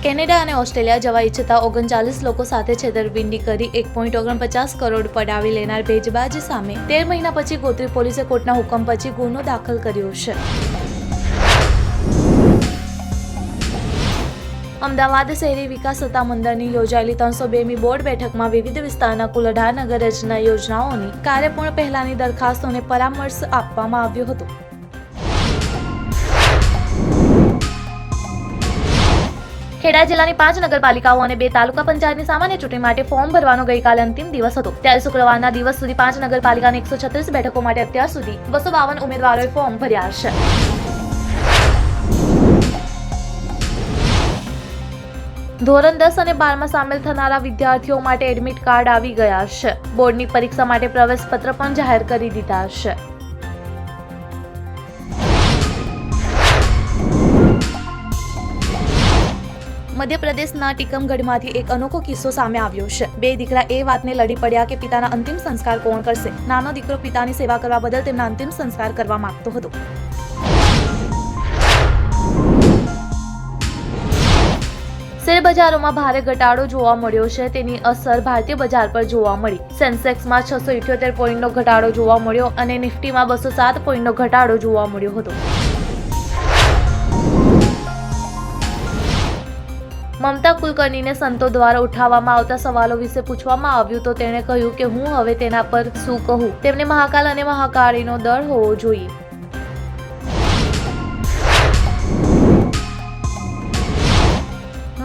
Canada અને Australia જવા ઈચ્છતા 39 લોકો સાથે છેતરપિંડી કરી 1.49 કરોડ પડાવી લેનાર ભેજબાજ સામે 13 મહિના પછી ગોત્રી પોલીસે કોર્ટના હુકમ પછી ગુનો દાખલ કર્યો છે. અમદાવાદ શહેરી વિકાસ સત્તામંડળની યોજાયેલી 302મી બોર્ડ બેઠકમાં વિવિધ વિસ્તારના કુલ 18 નગર રચના યોજનાઓની કાર્યપૂર્ણ પહેલાની દરખાસ્તોને પરામર્શ આપવામાં આવ્યો હતો. ખેડા જિલ્લાની 5 નગરપાલિકાઓ અને 2 તાલુકા પંચાયતની સામાન્ય ચૂંટણી માટે ફોર્મ ભરવાનો ગઈકાલે અંતિમ દિવસ હતો. ત્યારે શુક્રવારના દિવસ સુધી 5 નગરપાલિકાની 136 બેઠકો માટે અત્યાર સુધી 252 ઉમેદવારોએ ફોર્મ ભર્યા છે. ધોરણ 10 અને 12માં સામેલ થનારા વિદ્યાર્થીઓ માટે એડમિટ કાર્ડ આવી ગયા છે. બોર્ડની પરીક્ષા માટે પ્રવેશ પત્ર પણ જાહેર કરી દીધા છે. મધ્યપ્રદેશના ટીકમગઢમાંથી એક અનોખો કિસ્સો સામે આવ્યો છે. 2 દીકરા એ વાતને લડી પડ્યા કે પિતાના અંતિમ સંસ્કાર કોણ કરશે. નાનો દીકરો પિતાની સેવા કરવા બદલ તેમના અંતિમ સંસ્કાર કરવા માંગતો હતો. શેરબજારોમાં ભારે ઘટાડો જોવા મળ્યો છે. તેની અસર ભારતીય બજાર પર જોવા મળી. સેન્સેક્સમાં 678 પોઈન્ટનો ઘટાડો જોવા મળ્યો અને નિફ્ટીમાં 207 પોઈન્ટનો ઘટાડો જોવા મળ્યો હતો. મમતા કુલકર્ણીને સંતો દ્વારા ઉઠાવવામાં આવતા સવાલો વિશે પૂછવામાં આવ્યું તો તેણે કહ્યું કે હું હવે તેના પર શું કહું. તેમને મહાકાલ અને મહાકાળીનો ડર હોવો જોઈએ.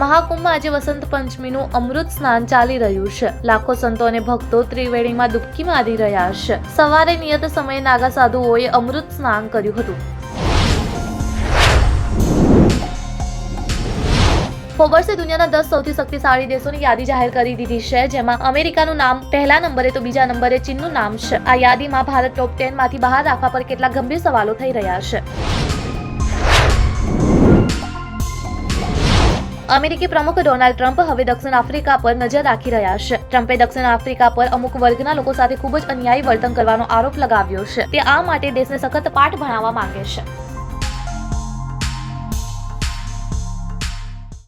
મહાકુંભમાં આજે વસંત પંચમીનું અમૃત સ્નાન ચાલી રહ્યું છે. લાખો સંતો અને ભક્તો ત્રિવેણીમાં ડૂબકી મારી રહ્યા છે. સવારે નિયત સમયે નાગા સાધુઓએ અમૃત સ્નાન કર્યું હતું. ફોર્બ્સે દુનિયાના 10 સૌથી શક્તિશાળી દેશોની યાદી જાહેર કરી દીધી છે, જેમાં અમેરિકાનું નામ પહેલા નંબરે તો બીજા નંબરે ચીનનું નામ છે. આ યાદીમાં ભારત ટોપ 10 માંથી બહાર રાખવા પર કેટલાક ગંભીર સવાલો થઈ રહ્યા છે. અમેરિકી પ્રમુખ ડોનાલ્ડ ટ્રમ્પ હવે દક્ષિણ આફ્રિકા પર નજર રાખી રહ્યા છે. ટ્રમ્પે દક્ષિણ આફ્રિકા પર અમુક વર્ગના લોકો સાથે ખૂબ જ અન્યાયી વર્તન કરવાનો આરોપ લગાવ્યો છે. તે આ માટે દેશને સખત પાઠ ભણાવવા માંગે છે.